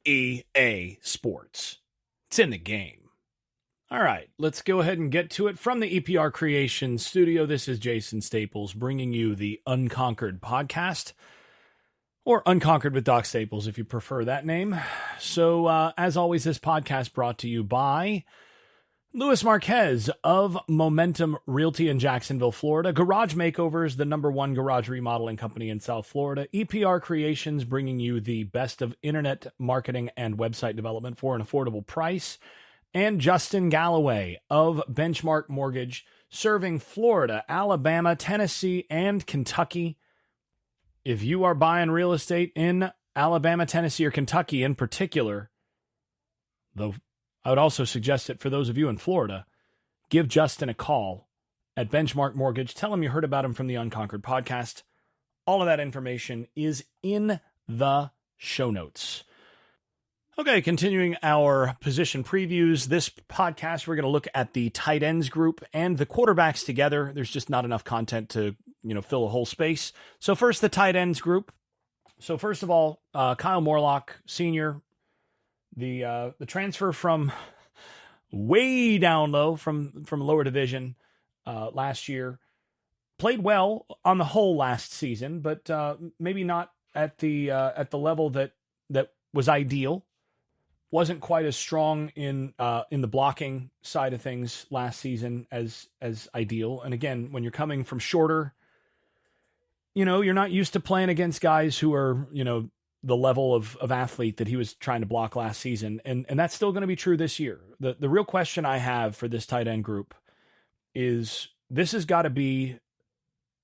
EA Sports. It's in the game. All right, let's go ahead and get to it. From the EPR Creations studio, this is Jason Staples bringing you the Unconquered podcast, or Unconquered with Doc Staples if you prefer that name. So, as always, this podcast brought to you by Luis Marquez of Momentum Realty in Jacksonville, Florida. Garage Makeovers, the #1 garage remodeling company in South Florida. EPR Creations, bringing you the best of internet marketing and website development for an affordable price. And Justin Galloway of Benchmark Mortgage, serving Florida, Alabama, Tennessee, and Kentucky. If you are buying real estate in Alabama, Tennessee, or Kentucky in particular, though I would also suggest it for those of you in Florida, give Justin a call at Benchmark Mortgage. Tell him you heard about him from the Unconquered podcast. All of that information is in the show notes. Okay, continuing our position previews. This podcast, we're going to look at the tight ends group and the quarterbacks together. There's just not enough content to, fill a whole space. So first, the tight ends group. So first of all, Kyle Morlock, senior, the transfer from way down low from lower division last year, played well on the whole last season, but maybe not at the level that was ideal. Wasn't quite as strong in the blocking side of things last season as ideal. And again, when you're coming from shorter, you're not used to playing against guys who are, the level of athlete that he was trying to block last season. And that's still going to be true this year. The real question I have for this tight end group is this has got to be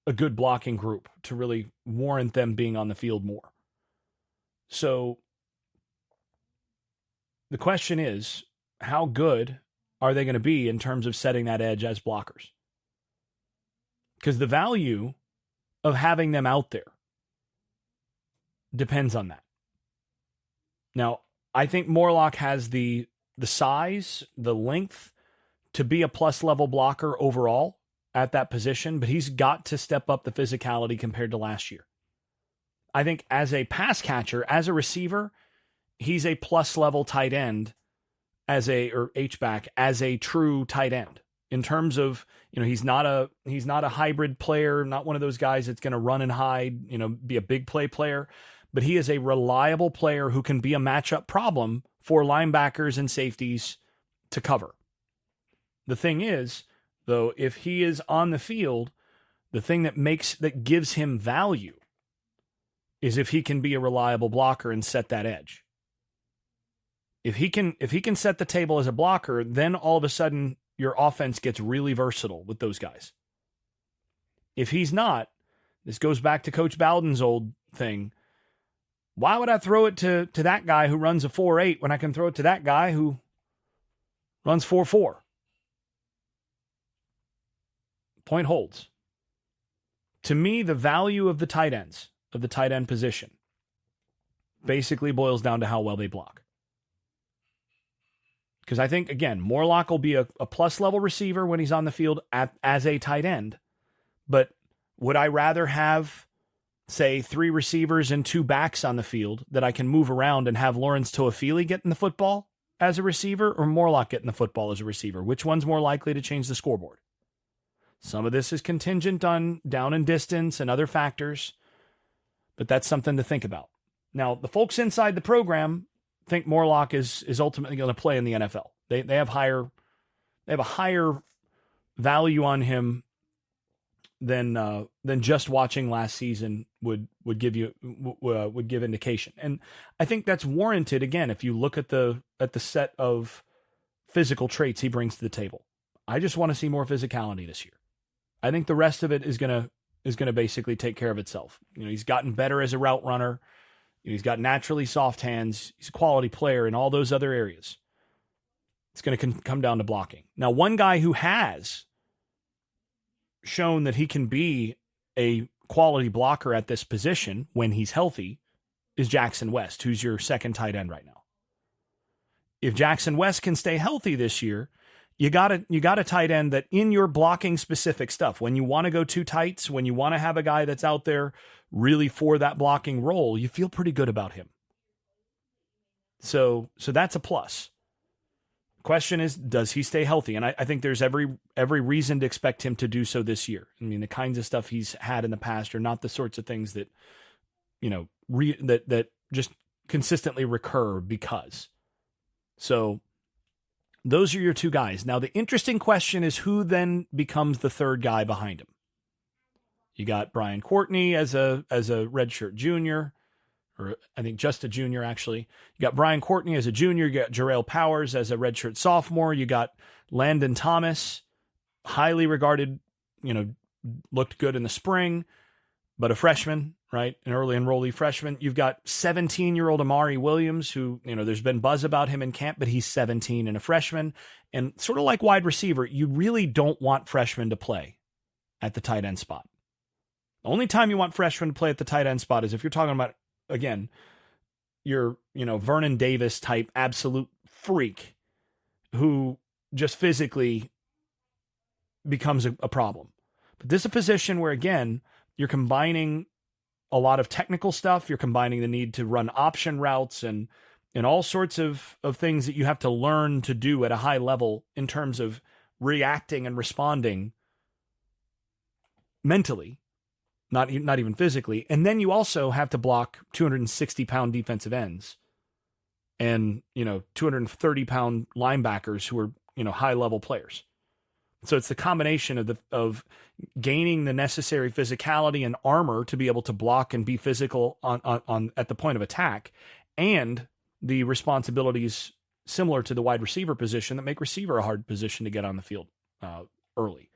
a good blocking group to really warrant them being on the field more. So the question is, how good are they going to be in terms of setting that edge as blockers? Because the value of having them out there depends on that. Now, I think Morlock has the size, the length to be a plus level blocker overall at that position, but he's got to step up the physicality compared to last year. I think as a pass catcher, as a receiver, he's a plus level tight end or H-back as a true tight end in terms of, he's not a hybrid player, not one of those guys that's going to run and hide, be a big play player, but he is a reliable player who can be a matchup problem for linebackers and safeties to cover. The thing is, though, if he is on the field, the thing that gives him value is if he can be a reliable blocker and set that edge. If he can set the table as a blocker, then all of a sudden your offense gets really versatile with those guys. If he's not, this goes back to Coach Bowden's old thing. Why would I throw it to that guy who runs a 4.8 when I can throw it to that guy who runs 4.4? Point holds. To me, the value of the tight ends, of the tight end position, basically boils down to how well they block. Because I think, again, Morlock will be a plus level receiver when he's on the field as a tight end. But would I rather have, say, 3 receivers and 2 backs on the field that I can move around and have Lawrence Toafili getting the football as a receiver, or Morlock getting the football as a receiver? Which one's more likely to change the scoreboard? Some of this is contingent on down and distance and other factors, but that's something to think about. Now, the folks inside the program think Morlock is ultimately going to play in the NFL. They have a higher value on him than just watching last season would give indication. And I think that's warranted, again, if you look at the set of physical traits he brings to the table. I just want to see more physicality this year. I think the rest of it is going to basically take care of itself. He's gotten better as a route runner. He's got naturally soft hands. He's a quality player in all those other areas. It's going to come down to blocking. Now, one guy who has shown that he can be a quality blocker at this position when he's healthy is Jackson West, who's your second tight end right now. If Jackson West can stay healthy this year, you got a tight end that in your blocking specific stuff, when you want to go 2 tights, when you want to have a guy that's out there really for that blocking role, you feel pretty good about him. So that's a plus. Question is, does he stay healthy? And I think there's every reason to expect him to do so this year. I mean, the kinds of stuff he's had in the past are not the sorts of things that, that just consistently recur because. So those are your two guys. Now, the interesting question is who then becomes the third guy behind him. You got Brian Courtney as a redshirt junior, or I think just a junior, actually. You got Brian Courtney as a junior. You got Jarrell Powers as a redshirt sophomore. You got Landon Thomas, highly regarded, looked good in the spring, but a freshman, right? An early enrollee freshman. You've got 17-year-old Amari Williams, who, there's been buzz about him in camp, but he's 17 and a freshman. And sort of like wide receiver, you really don't want freshmen to play at the tight end spot. The only time you want freshmen to play at the tight end spot is if you're talking about, again, your, Vernon Davis type absolute freak who just physically becomes a problem. But this is a position where, again, you're combining a lot of technical stuff. You're combining the need to run option routes and all sorts of things that you have to learn to do at a high level in terms of reacting and responding mentally. Not even physically. And then you also have to block 260-pound defensive ends and, 230-pound linebackers who are, high-level players. So it's the combination of gaining the necessary physicality and armor to be able to block and be physical on at the point of attack, and the responsibilities similar to the wide receiver position that make receiver a hard position to get on the field early.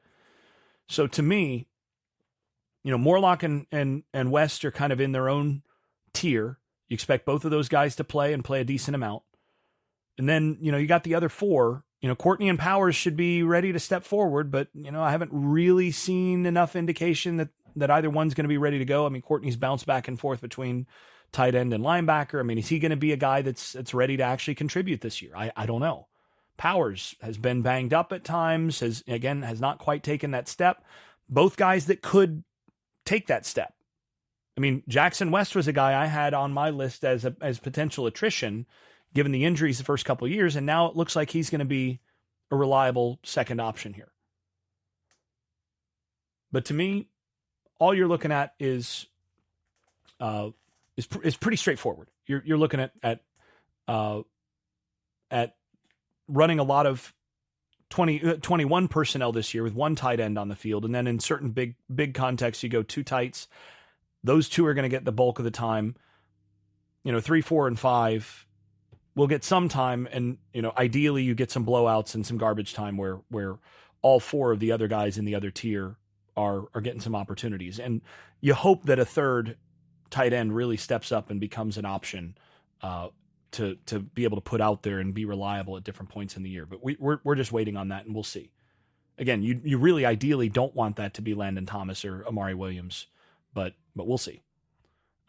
So to me, Morlock and West are kind of in their own tier. You expect both of those guys to play and play a decent amount. And then, you got the other four. Courtney and Powers should be ready to step forward, but, I haven't really seen enough indication that either one's going to be ready to go. I mean, Courtney's bounced back and forth between tight end and linebacker. I mean, is he going to be a guy that's ready to actually contribute this year? I don't know. Powers has been banged up at times, has not quite taken that step. Both guys that could take that step. I mean, Jackson West was a guy I had on my list as potential attrition, given the injuries the first couple of years, and now it looks like he's going to be a reliable second option here. But to me, all you're looking at is pretty straightforward. You're looking at running a lot of 21 personnel this year with one tight end on the field. And then in certain big contexts, you go two tights. Those two are going to get the bulk of the time. 3, 4, and 5 will get some time. And, ideally you get some blowouts and some garbage time where all four of the other guys in the other tier are getting some opportunities. And you hope that a third tight end really steps up and becomes an option, to be able to put out there and be reliable at different points in the year. But we're just waiting on that, and we'll see. Again, you really ideally don't want that to be Landon Thomas or Amari Williams, but we'll see.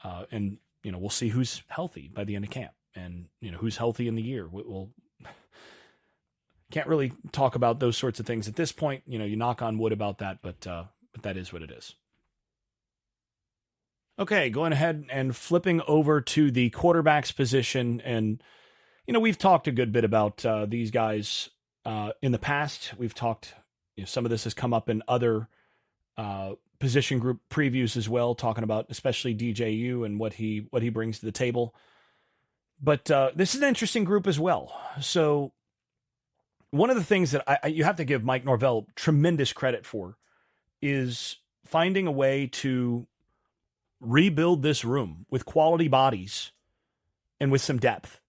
And we'll see who's healthy by the end of camp, and who's healthy in the year. We'll can't really talk about those sorts of things at this point. You knock on wood about that, but that is what it is. Okay, going ahead and flipping over to the quarterback's position. And, we've talked a good bit about these guys in the past. We've talked, some of this has come up in other position group previews as well, talking about especially DJU and what he brings to the table. But this is an interesting group as well. So one of the things that you have to give Mike Norvell tremendous credit for is finding a way to rebuild this room with quality bodies and with some depth.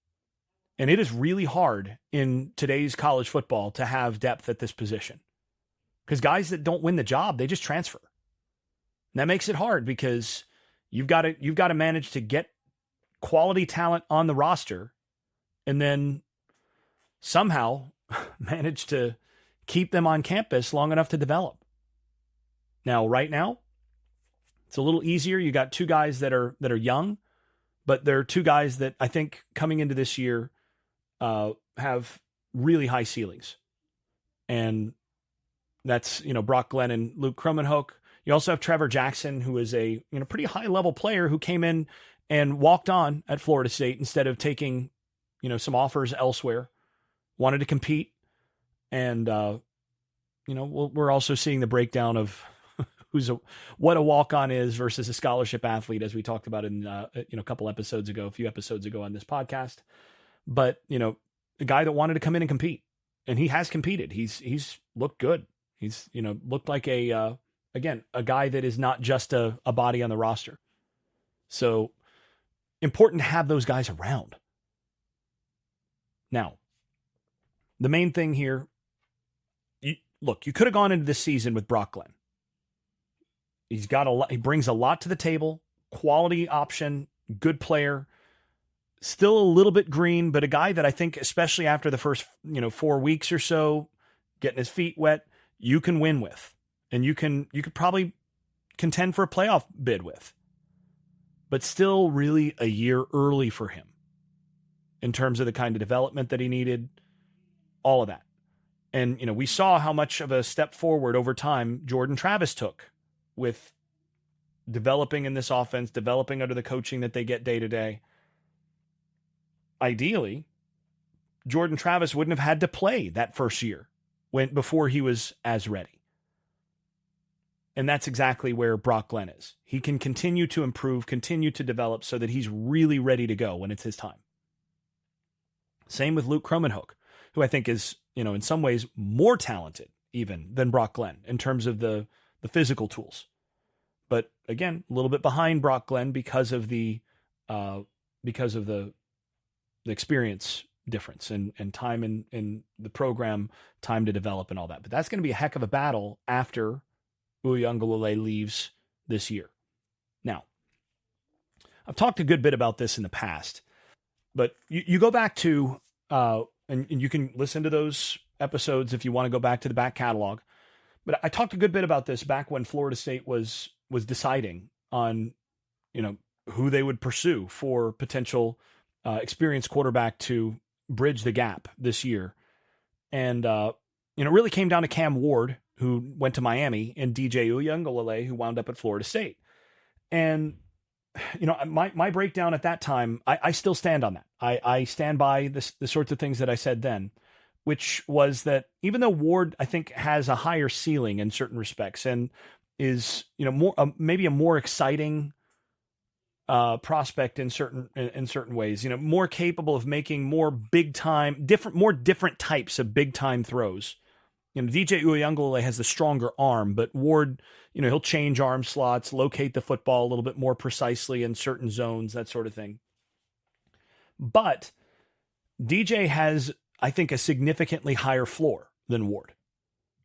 And it is really hard in today's college football to have depth at this position, because guys that don't win the job, they just transfer. And that makes it hard, because you've got to manage to get quality talent on the roster and then somehow manage to keep them on campus long enough to develop. Now, right now, it's a little easier. You got two guys that are young, but they're two guys that I think coming into this year have really high ceilings. And that's, Brock Glenn and Luke Kromenhoek. You also have Trevor Jackson, who is a pretty high level player who came in and walked on at Florida State instead of taking some offers elsewhere, wanted to compete. And, we're also seeing the breakdown of what a walk-on is versus a scholarship athlete, as we talked about in, a few episodes ago on this podcast. But, a guy that wanted to come in and compete, and he has competed. He's looked good. He's, looked like a guy that is not just a body on the roster. So important to have those guys around. Now, the main thing here, you could have gone into this season with Brock Glenn. He's got a lot. He brings a lot to the table. Quality option, good player. Still a little bit green, but a guy that I think, especially after the first 4 weeks or so, getting his feet wet, you can win with, and you could probably contend for a playoff bid with. But still, really a year early for him in terms of the kind of development that he needed, all of that. And we saw how much of a step forward over time Jordan Travis took with developing in this offense, developing under the coaching that they get day to day. Ideally, Jordan Travis wouldn't have had to play that first year before he was as ready. And that's exactly where Brock Glenn is. He can continue to improve, continue to develop so that he's really ready to go when it's his time. Same with Luke Kromenhoek, who I think is, in some ways more talented even than Brock Glenn in terms of the physical tools. But again, a little bit behind Brock Glenn because of the experience difference and time in the program, time to develop and all that. But that's going to be a heck of a battle after Uiagalelei leaves this year. Now, I've talked a good bit about this in the past, but you go back to, and you can listen to those episodes if you want to go back to the back catalog. But I talked a good bit about this back when Florida State was deciding on, who they would pursue for potential experienced quarterback to bridge the gap this year. And, it really came down to Cam Ward, who went to Miami, and DJ Uiagalelei, who wound up at Florida State. And, my breakdown at that time, I still stand on that. I stand by the sorts of things that I said then, which was that even though Ward, I think, has a higher ceiling in certain respects and is, more maybe a more exciting prospect in certain ways, more capable of making more big time, different types of big time throws. DJ Uiagalelei has the stronger arm, but Ward, he'll change arm slots, locate the football a little bit more precisely in certain zones, that sort of thing. But DJ has, I think, a significantly higher floor than Ward.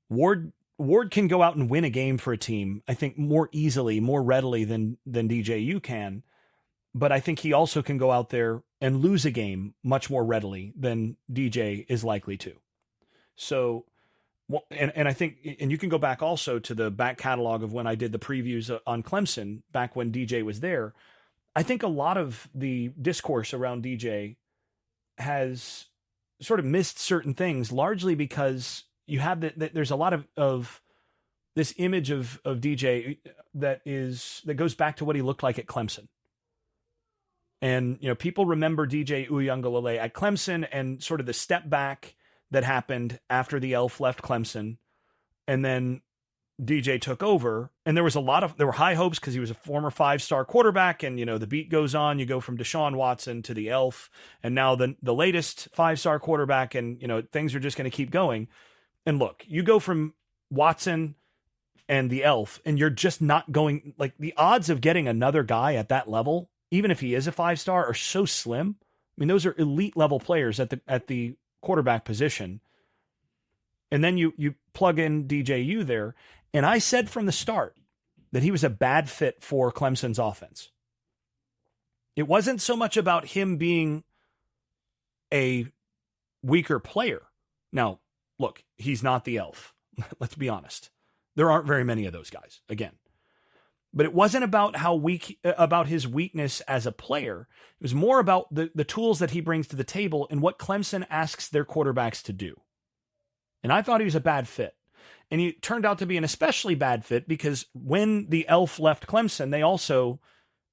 Ward can go out and win a game for a team, I think, more easily, more readily than DJU can. But I think he also can go out there and lose a game much more readily than DJ is likely to. So, and I think, and you can go back also to the back catalog of when I did the previews on Clemson back when DJ was there. I think a lot of the discourse around DJ has sort of missed certain things, largely because you have there's a lot of this image of DJ that goes back to what he looked like at Clemson. And, people remember DJ Uiagalelei at Clemson and sort of the step back that happened after the Elf left Clemson. And then DJ took over, and there were high hopes because he was a former 5-star quarterback. And, the beat goes on, you go from Deshaun Watson to the Elf, and now the latest 5-star quarterback, and, things are just going to keep going. And look, you go from Watson and the Elf, and you're just not going, like, the odds of getting another guy at that level, even if he is a 5-star, are so slim. I mean, those are elite level players at the quarterback position. And then you plug in DJU there. And I said from the start that he was a bad fit for Clemson's offense. It wasn't so much about him being a weaker player. Now, look, he's not the Elf. Let's be honest. There aren't very many of those guys, again. But it wasn't about about his weakness as a player. It was more about the tools that he brings to the table and what Clemson asks their quarterbacks to do. And I thought he was a bad fit. And he turned out to be an especially bad fit because when the Elf left Clemson, they also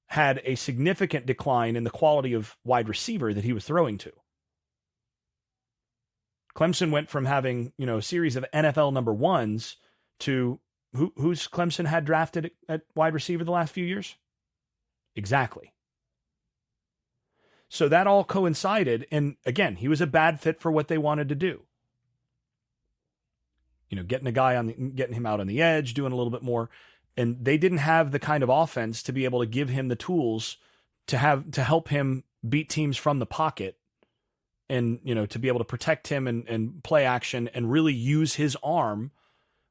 had a significant decline in the quality of wide receiver that he was throwing to. Clemson went from having, a series of NFL number ones to who's Clemson had drafted at wide receiver the last few years? Exactly. So that all coincided. And again, he was a bad fit for what they wanted to do. Getting him out on the edge, doing a little bit more. And they didn't have the kind of offense to be able to give him the tools to help him beat teams from the pocket and, to be able to protect him and play action and really use his arm.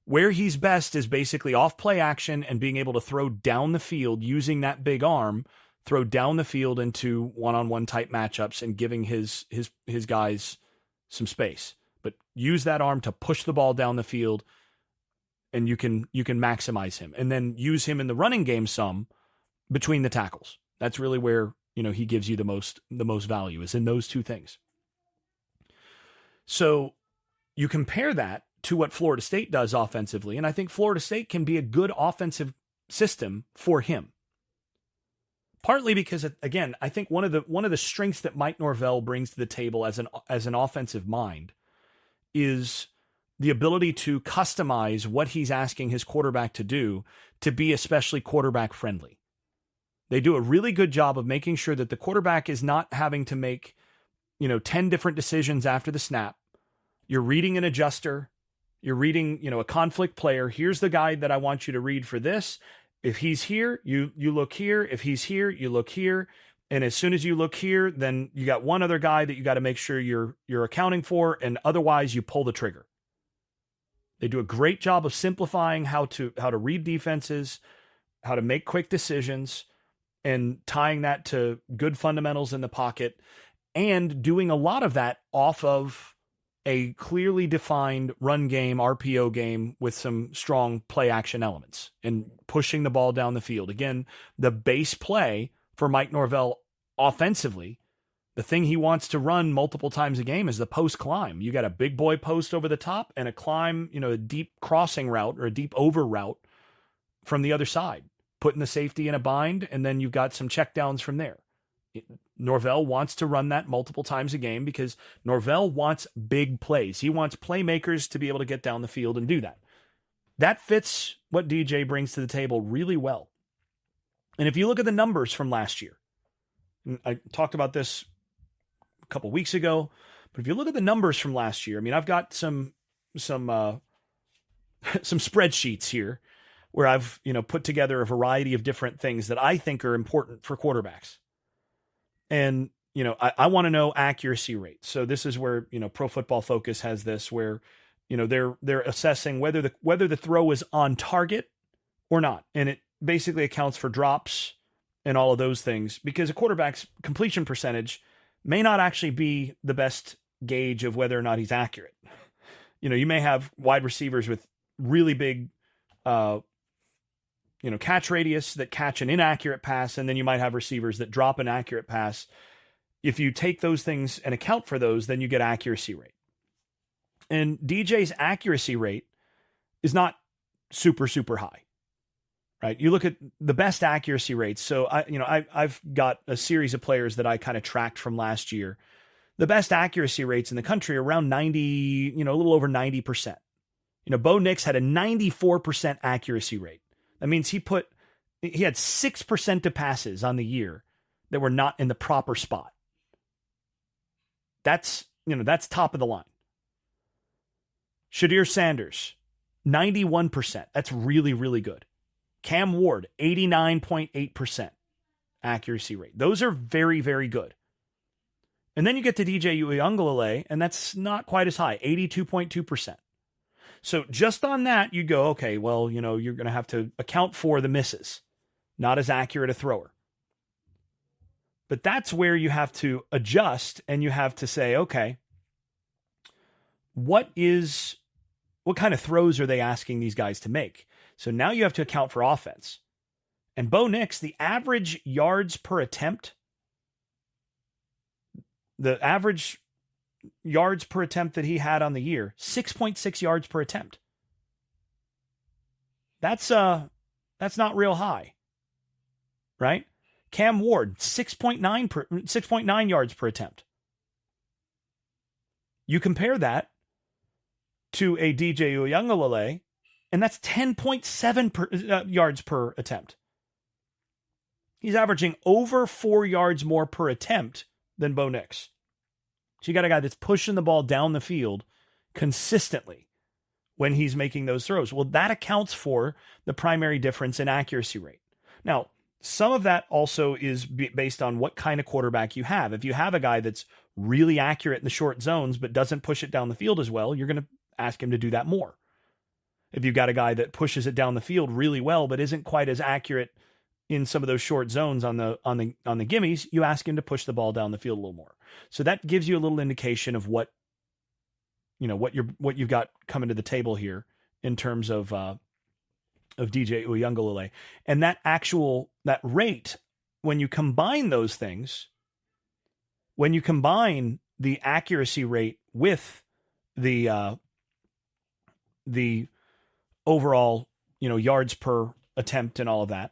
Where he's best is basically off play action and being able to throw down the field using that big arm, throw down the field into one-on-one type matchups and giving his guys some space. But use that arm to push the ball down the field, and you can maximize him. And then use him in the running game some between the tackles. That's really where, he gives you the most value, is in those two things. So you compare that to what Florida State does offensively, and I think Florida State can be a good offensive system for him. Partly because, again, I think one of the strengths that Mike Norvell brings to the table as an offensive mind is the ability to customize what he's asking his quarterback to do to be especially quarterback friendly. They do a really good job of making sure that the quarterback is not having to make, 10 different decisions after the snap. You're reading an adjuster. You're reading, a conflict player. Here's the guide that I want you to read for this. If he's here, you look here. If he's here, you look here. And as soon as you look here, then you got one other guy that you got to make sure you're accounting for, and otherwise you pull the trigger. They do a great job of simplifying how to read defenses, how to make quick decisions, and tying that to good fundamentals in the pocket, and doing a lot of that off of a clearly defined run game, RPO game with some strong play action elements and pushing the ball down the field. Again, the base play for Mike Norvell offensively, the thing he wants to run multiple times a game is the post climb. You got a big boy post over the top and a climb, a deep crossing route or a deep over route from the other side, putting the safety in a bind. And then you've got some checkdowns from there. Norvell wants to run that multiple times a game because Norvell wants big plays. He wants playmakers to be able to get down the field and do that. That fits what DJ brings to the table really well. And if you look at the numbers from last year, and I talked about this a couple weeks ago, but if you look at the numbers from last year, I mean, I've got some spreadsheets here where I've, put together a variety of different things that I think are important for quarterbacks. And, I want to know accuracy rate. So this is where, Pro Football Focus has this where, they're assessing whether the throw is on target or not. And it basically accounts for drops and all of those things, because a quarterback's completion percentage may not actually be the best gauge of whether or not he's accurate. You may have wide receivers with really big, catch radius that catch an inaccurate pass, and then you might have receivers that drop an accurate pass. If you take those things and account for those, then you get accuracy rate. And DJ's accuracy rate is not super, super high, right? You look at the best accuracy rates. So I've got a series of players that I kind of tracked from last year. The best accuracy rates in the country are around 90, a little over 90%. Bo Nix had a 94% accuracy rate. That means he had 6% of passes on the year that were not in the proper spot. That's top of the line. Shadir Sanders, 91%. That's really, really good. Cam Ward, 89.8% accuracy rate. Those are very, very good. And then you get to DJ Uiagalelei, and that's not quite as high, 82.2%. So just on that, you go, okay, well, you're going to have to account for the misses. Not as accurate a thrower. But that's where you have to adjust, and you have to say, okay, what kind of throws are they asking these guys to make? So now you have to account for offense. And Bo Nix, the average yards per attempt, that he had on the year, 6.6 yards per attempt. That's not real high, right? Cam Ward, 6.9 yards per attempt. You compare that to a DJ Uiagalelei, and that's 10.7 yards per attempt. He's averaging over 4 yards more per attempt than Bo Nix. So you got a guy that's pushing the ball down the field consistently when he's making those throws. Well, that accounts for the primary difference in accuracy rate. Now, some of that also is based on what kind of quarterback you have. If you have a guy that's really accurate in the short zones but doesn't push it down the field as well, you're going to ask him to do that more. If you've got a guy that pushes it down the field really well but isn't quite as accurate in some of those short zones on the gimmies, you ask him to push the ball down the field a little more. So that gives you a little indication of what you've got coming to the table here in terms of DJ Uiagalelei. And that rate, when you combine those things, when you combine the accuracy rate with the overall, yards per attempt and all of that,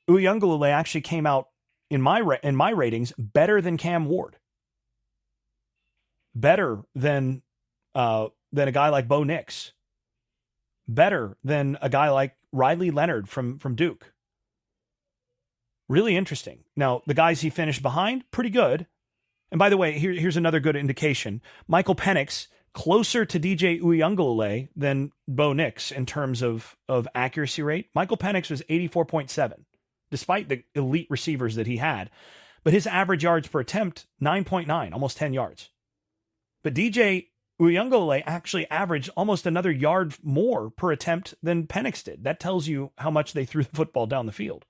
Uiagalelei actually came out in my ratings better than Cam Ward, better than a guy like Bo Nix, better than a guy like Riley Leonard from Duke. Really interesting. Now, the guys he finished behind, pretty good. And by the way, here's another good indication. Michael Penix, closer to DJ Uiagalelei than Bo Nix in terms of accuracy rate. Michael Penix was 84.7, despite the elite receivers that he had. But his average yards per attempt, 9.9, almost 10 yards. But DJ Uiagalelei actually averaged almost another yard more per attempt than Penix did. That tells you how much they threw the football down the field.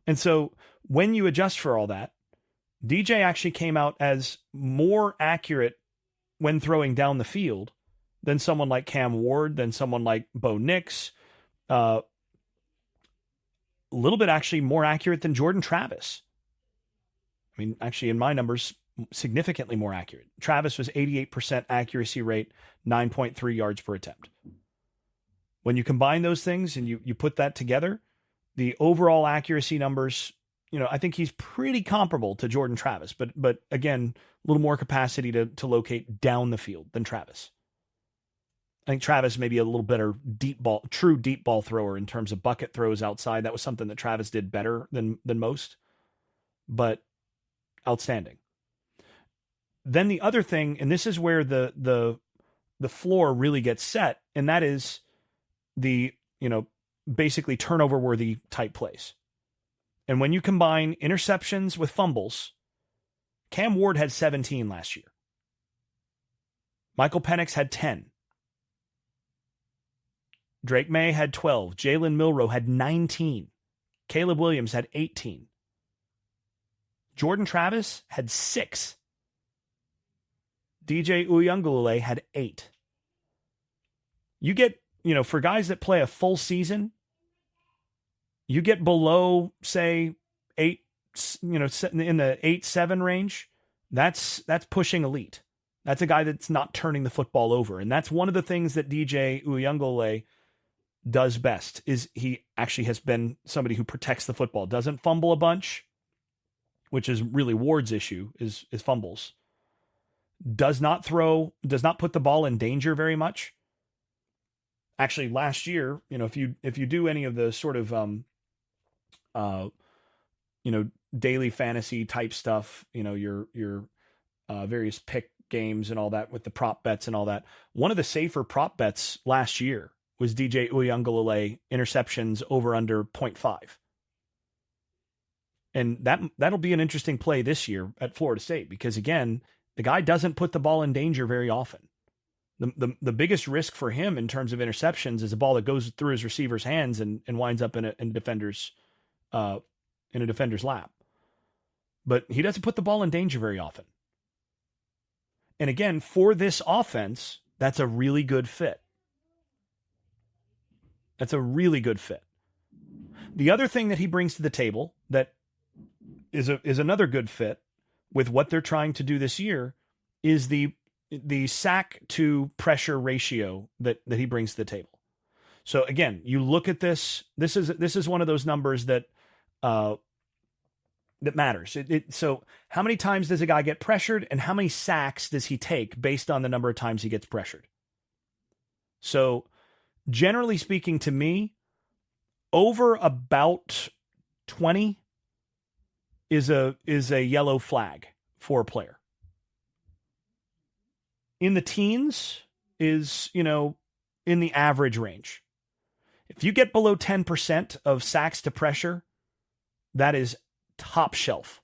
And so when you adjust for all that, DJ actually came out as more accurate when throwing down the field than someone like Cam Ward, than someone like Bo Nix, a little bit actually more accurate than Jordan Travis. I mean, actually in my numbers, significantly more accurate. Travis was 88% accuracy rate, 9.3 yards per attempt. When you combine those things and you put that together, the overall accuracy numbers, I think he's pretty comparable to Jordan Travis, but again, a little more capacity to locate down the field than Travis. I think Travis may be a little better true deep ball thrower in terms of bucket throws outside. That was something that Travis did better than most, but outstanding. Then the other thing, and this is where the floor really gets set, and that is the, basically turnover worthy type plays. And when you combine interceptions with fumbles, Cam Ward had 17 last year. Michael Penix had 10. Drake May had 12. Jalen Milroe had 19. Caleb Williams had 18. Jordan Travis had 6. DJ Uiagalelei had 8. You get, for guys that play a full season, you get below, say, 8, in the 8-7 range, that's pushing elite. That's a guy that's not turning the football over. And that's one of the things that DJ Uiagalelei does best, is he actually has been somebody who protects the football, doesn't fumble a bunch, which is really Ward's issue, is fumbles. Does not put the ball in danger very much. Actually, last year, if you do any of the sort of daily fantasy type stuff, your various pick games and all that with the prop bets and all that, one of the safer prop bets last year was DJ Uiagalelei interceptions over under 0.5. And that'll be an interesting play this year at Florida State, because again, the guy doesn't put the ball in danger very often. The biggest risk for him in terms of interceptions is a ball that goes through his receiver's hands and winds up in a defender's lap. But he doesn't put the ball in danger very often. And again, for this offense, that's a really good fit. That's a really good fit. The other thing that he brings to the table that is another good fit with what they're trying to do this year is the sack to pressure ratio that he brings to the table. So again, you look at this. This is one of those numbers that that matters. So how many times does a guy get pressured and how many sacks does he take based on the number of times he gets pressured? So generally speaking, to me, over about 20 is a yellow flag for a player. In the teens is, in the average range. If you get below 10% of sacks to pressure, that is top shelf.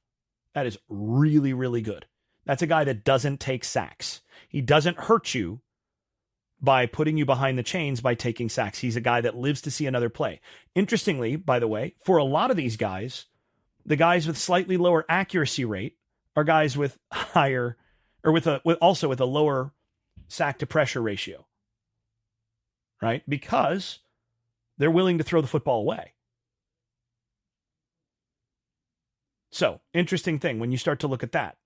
That is really, really good. That's a guy that doesn't take sacks. He doesn't hurt you by putting you behind the chains by taking sacks. He's a guy that lives to see another play. Interestingly, by the way, for a lot of these guys, the guys with slightly lower accuracy rate are guys with higher, or with a lower sack to pressure ratio, right? Because they're willing to throw the football away. So, interesting thing when you start to look at that.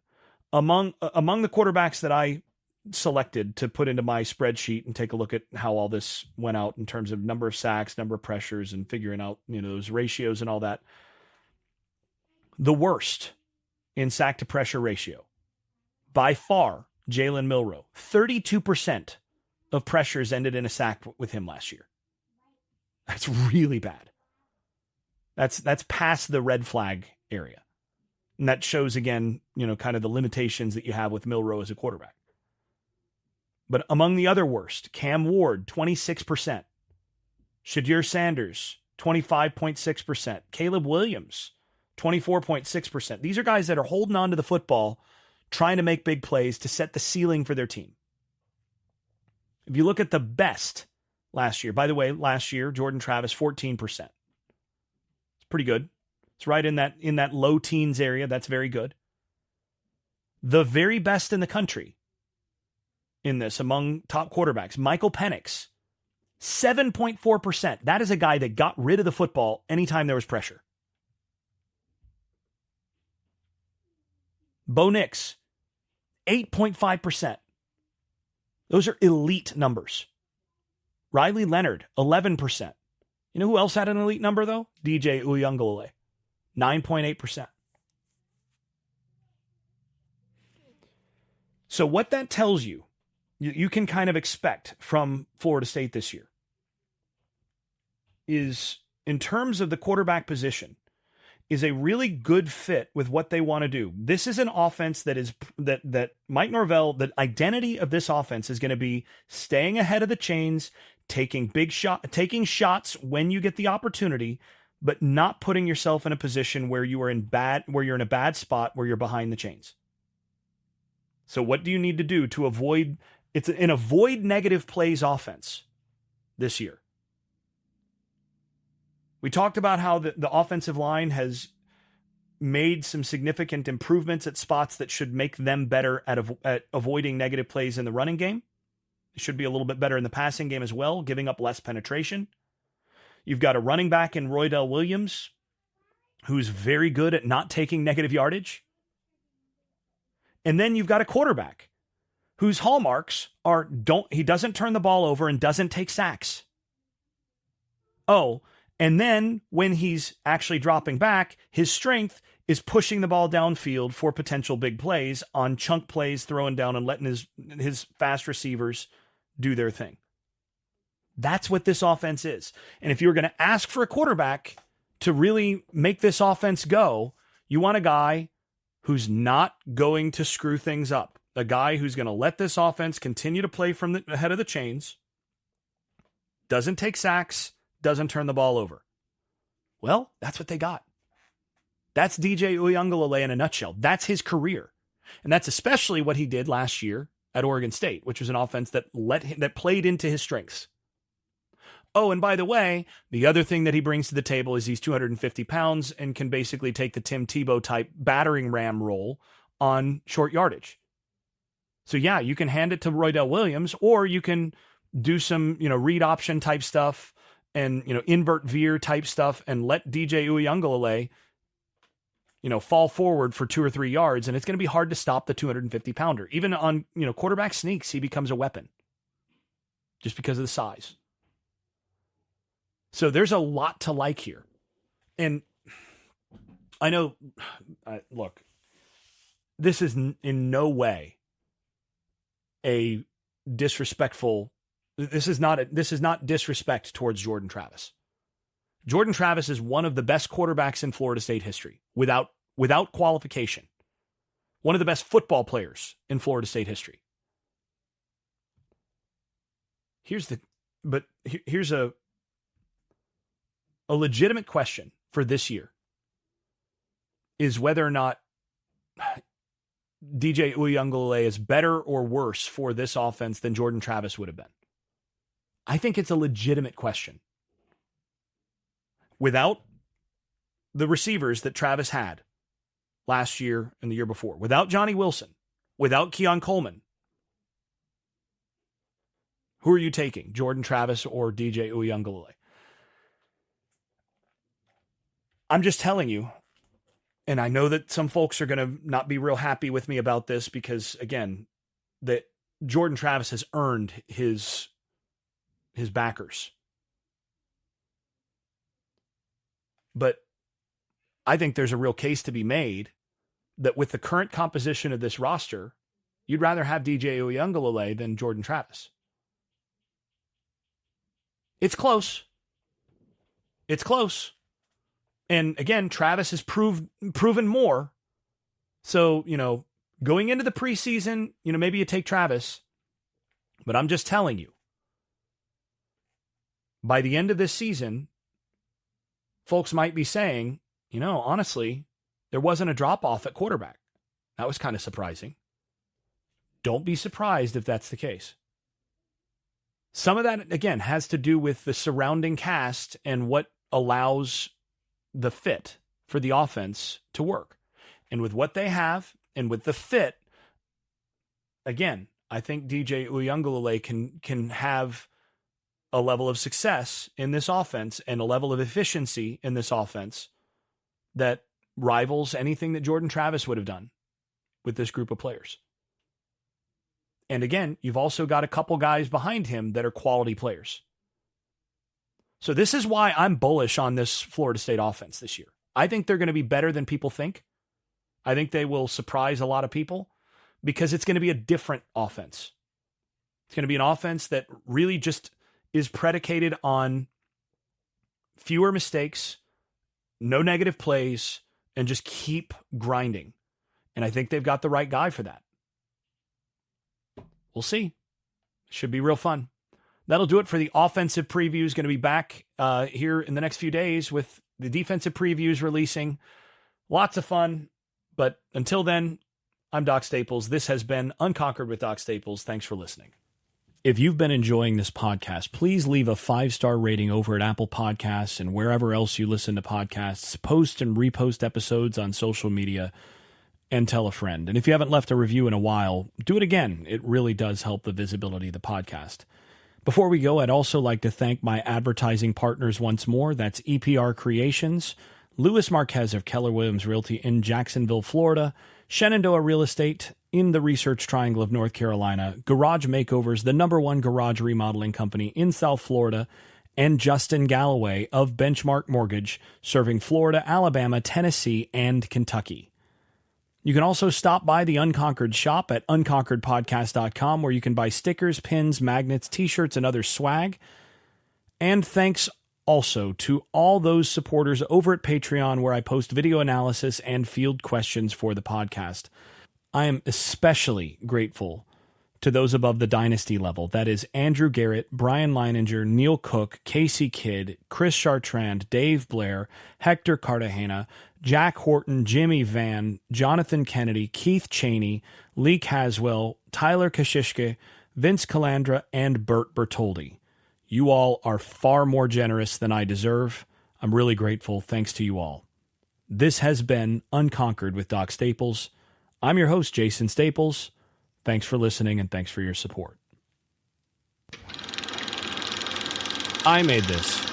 Among the quarterbacks that I selected to put into my spreadsheet and take a look at how all this went out in terms of number of sacks, number of pressures, and figuring out, those ratios and all that. The worst in sack to pressure ratio, by far, Jalen Milroe. 32% of pressures ended in a sack with him last year. That's really bad. That's past the red flag area. And that shows, again, kind of the limitations that you have with Milroe as a quarterback. But among the other worst, Cam Ward, 26%. Shadir Sanders, 25.6%. Caleb Williams, 24.6%. These are guys that are holding on to the football, trying to make big plays to set the ceiling for their team. If you look at the best last year, by the way, last year, Jordan Travis, 14%. It's pretty good. It's right in that low teens area. That's very good. The very best in the country in this among top quarterbacks, Michael Penix, 7.4%. That is a guy that got rid of the football anytime there was pressure. Bo Nix, 8.5%. Those are elite numbers. Riley Leonard, 11%. You know who else had an elite number, though? DJ Uiagalelei, 9.8%. So what that tells you, you can kind of expect from Florida State this year, is in terms of the quarterback position, is a really good fit with what they want to do. This is an offense that Mike Norvell, the identity of this offense is going to be staying ahead of the chains, taking shots when you get the opportunity, but not putting yourself in a position where you're in a bad spot where you're behind the chains. So what do you need to do to avoid? It's an avoid negative plays offense this year. We talked about how the offensive line has made some significant improvements at spots that should make them better at avoiding negative plays in the running game. It should be a little bit better in the passing game as well, giving up less penetration. You've got a running back in Roydell Williams, who's very good at not taking negative yardage. And then you've got a quarterback whose hallmarks are he doesn't turn the ball over and doesn't take sacks. Oh, and then when he's actually dropping back, his strength is pushing the ball downfield for potential big plays on chunk plays, throwing down and letting his fast receivers do their thing. That's what this offense is. And if you were going to ask for a quarterback to really make this offense go, you want a guy who's not going to screw things up. A guy who's going to let this offense continue to play from the head of the chains, doesn't take sacks, doesn't turn the ball over. Well, that's what they got. That's DJ Uiagalelei in a nutshell. That's his career. And that's especially what he did last year at Oregon State, which was an offense that played into his strengths. Oh, and by the way, the other thing that he brings to the table is he's 250 pounds and can basically take the Tim Tebow type battering ram role on short yardage. So yeah, you can hand it to Roydell Williams, or you can do some, read option type stuff and, invert veer type stuff and let DJ Uiagalelei, fall forward for 2 or 3 yards. And it's going to be hard to stop the 250 pounder. Even on, quarterback sneaks, he becomes a weapon just because of the size. So there's a lot to like here. And I know, look, this is in no way a disrespectful. This is not disrespect towards Jordan Travis. Jordan Travis is one of the best quarterbacks in Florida State history, without qualification. One of the best football players in Florida State history. Here's a legitimate question for this year is whether or not DJ Uiagalelei is better or worse for this offense than Jordan Travis would have been. I think it's a legitimate question. Without the receivers that Travis had last year and the year before, without Johnny Wilson, without Keon Coleman, who are you taking, Jordan Travis or DJ Uiagalelei? I'm just telling you, and I know that some folks are going to not be real happy with me about this because, again, that Jordan Travis has earned his backers. But I think there's a real case to be made that with the current composition of this roster, you'd rather have DJ Uiagalelei than Jordan Travis. It's close. It's close. And again, Travis has proven more. So, going into the preseason, maybe you take Travis. But I'm just telling you, by the end of this season, folks might be saying, honestly, there wasn't a drop-off at quarterback. That was kind of surprising. Don't be surprised if that's the case. Some of that, again, has to do with the surrounding cast and what allows the fit for the offense to work. And with what they have and with the fit, again, I think DJ Uiagalelei can have a level of success in this offense and a level of efficiency in this offense that rivals anything that Jordan Travis would have done with this group of players. And again, you've also got a couple guys behind him that are quality players. So this is why I'm bullish on this Florida State offense this year. I think they're going to be better than people think. I think they will surprise a lot of people because it's going to be a different offense. It's going to be an offense that really just is predicated on fewer mistakes, no negative plays, and just keep grinding. And I think they've got the right guy for that. We'll see. Should be real fun. That'll do it for the offensive previews. Going to be back here in the next few days with the defensive previews releasing. Lots of fun. But until then, I'm Doc Staples. This has been Unconquered with Doc Staples. Thanks for listening. If you've been enjoying this podcast, please leave a 5-star rating over at Apple Podcasts and wherever else you listen to podcasts. Post and repost episodes on social media and tell a friend. And if you haven't left a review in a while, do it again. It really does help the visibility of the podcast. Before we go, I'd also like to thank my advertising partners once more. That's EPR Creations, Louis Marquez of Keller Williams Realty in Jacksonville, Florida, Shenandoah Real Estate in the Research Triangle of North Carolina, Garage Makeovers, the #1 garage remodeling company in South Florida, and Justin Galloway of Benchmark Mortgage, serving Florida, Alabama, Tennessee, and Kentucky. You can also stop by the Unconquered Shop at unconqueredpodcast.com, where you can buy stickers, pins, magnets, t-shirts, and other swag. And thanks also to all those supporters over at Patreon, where I post video analysis and field questions for the podcast. I am especially grateful to those above the dynasty level. That is Andrew Garrett, Brian Leininger, Neil Cook, Casey Kidd, Chris Chartrand, Dave Blair, Hector Cartagena, Jack Horton, Jimmy Van, Jonathan Kennedy, Keith Cheney, Lee Caswell, Tyler Kashishke, Vince Calandra, and Bert Bertoldi. You all are far more generous than I deserve. I'm really grateful. Thanks to you all. This has been Unconquered with Doc Staples. I'm your host, Jason Staples. Thanks for listening and thanks for your support. I made this.